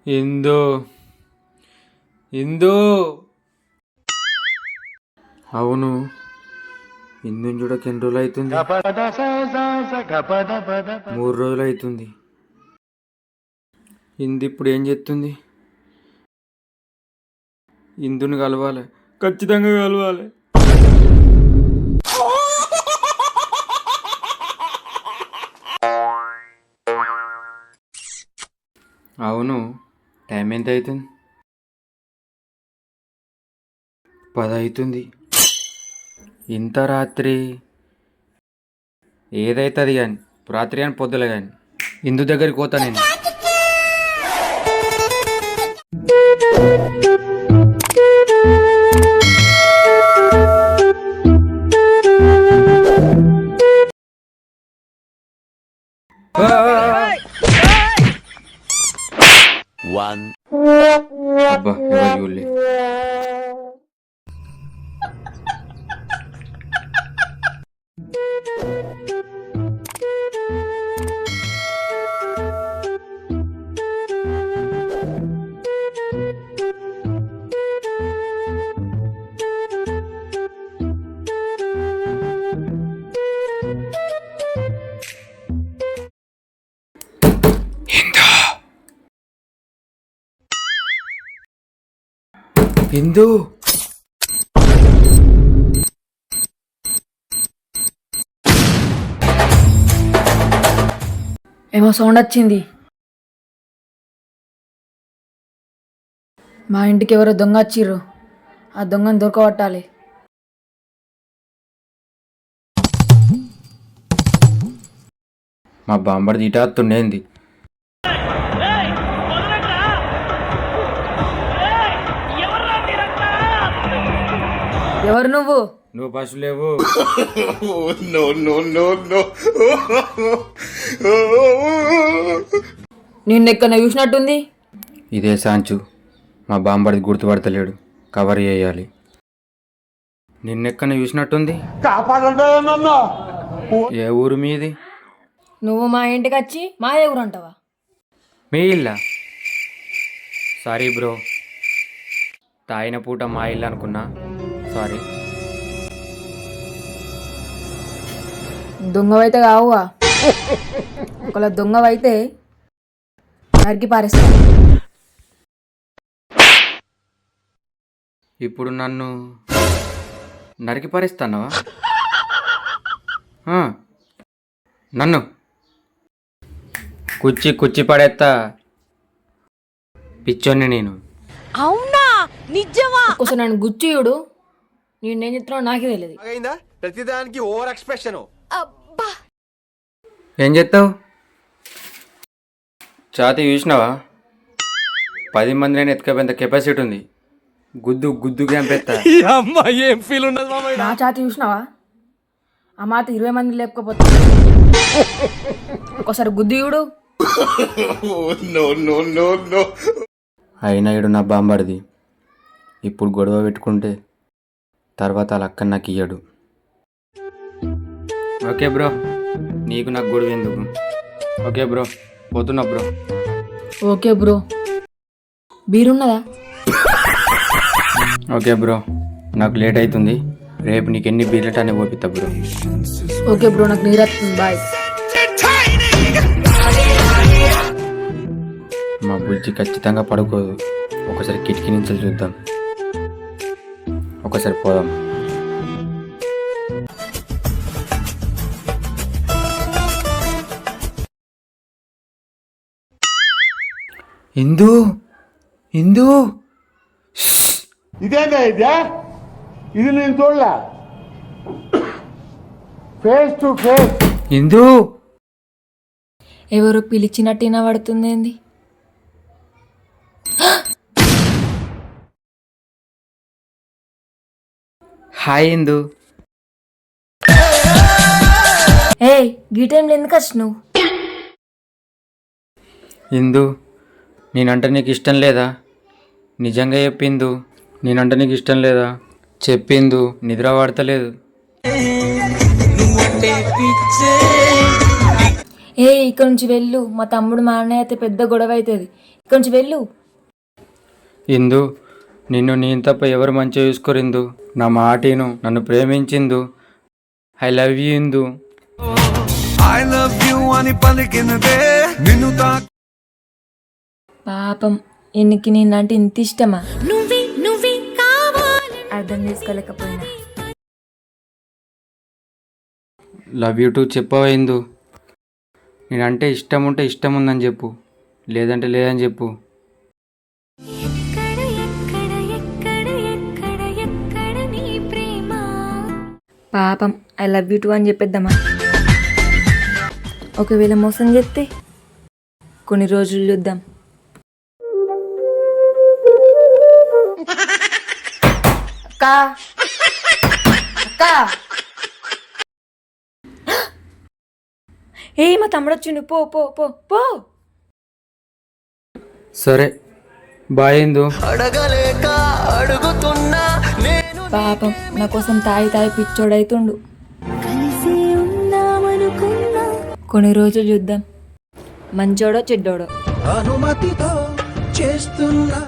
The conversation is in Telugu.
ఇందు ఇందు అవును ఇందుని చూడక ఎన్ని రోజులు అవుతుంది? 3 రోజులు అవుతుంది. ఇందు ఇప్పుడు ఏం చేస్తుంది? ఇందుని కలవాలి, ఖచ్చితంగా కలవాలి. అవును, టైం ఎంత అవుతుంది? 10 అవుతుంది. ఇంత రాత్రి ఏదైతుంది కానీ రాత్రి కానీ పొద్దులే కానీ ఇందు దగ్గరికి పోతా నేను. అబ్బా ఎవరు చూడలే. ఇందు ఏమో సౌండ్ వచ్చింది. మా ఇంటికి ఎవరో దొంగ వచ్చిర్రు. ఆ దొంగను దొరకబట్టాలి. మా బాంబడి తీటాత్తుండేంది? ఎవరు నువ్వు? నువ్వు ఫస్ట్ లేవు. నిన్నెక్కడ చూసినట్టుంది. ఇదే సాంచు, మా బాంబడిది గుర్తుపడతలేడు, కవర్ చేయాలి. నిన్నెక్కడ చూసినట్టుంది. ఏ ఊరు మీది? నువ్వు మా ఇంటికి వచ్చి మా ఎవరు అంటావా? మీ ఇల్లా? సారీ బ్రో, తాయిన పూట మా ఇల్లు అనుకున్నా, సారీ. దొంగవైతే కావుగా. ఒకవేళ దొంగవైతే నరికి పారేస్తా. ఇప్పుడు నన్ను నరికి పారేస్తానవా? నన్ను కుచ్చి కుచ్చి పడేస్తా, పిచ్చోన్ని నేను. అవునా, నిజమా? ఒకసారి నన్ను గుచ్చియుడు, నేనేం చెప్తున్నావు నాకే తెలియదు. ప్రతిదానికి ఓవర్ ఎక్స్ప్రెషన్. ఏం చేస్తావు? ఛాతీ చూసినావా? 10 మందిని ఎత్తుకపోయేంత కెపాసిటీ ఉంది. గుద్దు గుద్దు క్యాంపెత్తా. ఏం ఫీల్ ఉండదు మామయ్య. నా ఛాతి చూసినావా? ఆ మాత 20 మంది లేకపోతా. ఒకసారి గుద్దియుడు. అయినా ఇడు నా బాంబడిది. ఇప్పుడు గొడవ పెట్టుకుంటే తర్వాత వాళ్ళ అక్క నాకు ఇయ్యడు. ఓకే బ్రో, నీకు నాకు గొడవ ఎందుకు? ఓకే బ్రో, పోతున్నా బ్రో. ఓకే బ్రో, బీరున్నదా? ఓకే బ్రో, నాకు లేట్ అవుతుంది, రేపు నీకు ఎన్ని బీర్లెట్ అనే పోపిస్తా బ్రో. ఓకే బ్రో, నాకు నీరత్తుంది, బాయ్. మా బుజ్జి ఖచ్చితంగా పడుకోదు. ఒకసారి కిటికీ నుంచి చూద్దాం, ఒకసారి పోదాం. ఇందు ఇందు, ఇదేనా ఇదే? ఇది నేను చూడలే. Face to face. ఇందు ఎవరు పిలిచినట్టు వినబడుతుంది. ఏంది? హాయ్ ఇందు. ఏయ్, గీ టైంలో ఎందుకు వచ్చినావు? ఇందు, నేనంటే నీకు ఇష్టం లేదా? నిజంగా చెప్పిందు, నేనంటే నీకు ఇష్టం లేదా? చెప్పిందు, నిద్ర పడతలేదు. ఏ ఇక్కడ నుంచి వెళ్ళు, మా తమ్ముడు మా అన్నయ్య అయితే పెద్ద గొడవ అవుతుంది. ఇక్కడ నుంచి వెళ్ళు. ఇందు నిన్ను నేను తప్ప ఎవరు మంచిగా చూసుకోరిందు. నా మాటను నన్ను ప్రేమించిందు. ఐ లవ్ యూ ఇందు. పాపం ఎన్నికి నేనంటే ఇంత ఇష్టమా? నువ్వే నువ్వే కావాలి. అర్థం చేసుకోలేకపోయినా. లవ్ యూ టూ చెప్పవా ఇందు. నేనంటే ఇష్టం ఉంటే ఇష్టం ఉందని చెప్పు, లేదంటే లేదని చెప్పు. ఎక్కడ ఎక్కడ ఎక్కడ ఎక్కడ ఎక్కడ నీ ప్రేమ. పాపం ఐ లవ్ యూ టూ అని చెప్పేద్దామా? ఒకవేళ మోసం చేస్తే కొన్ని రోజులు చూద్దాం. అక్కా అక్కా, ఏ మా తమ్ముడు వచ్చిండు. పో పో పో పో. సరే బాయ్ ఇందు. పాపం నా కోసం తాయి తాయి పిచ్చోడైతుండు. కలిసి ఉందామనుకున్నా. కొన్ని రోజులు చూద్దాం, మంచోడో చెడ్డోడో. అనుమతితో చేస్తున్నా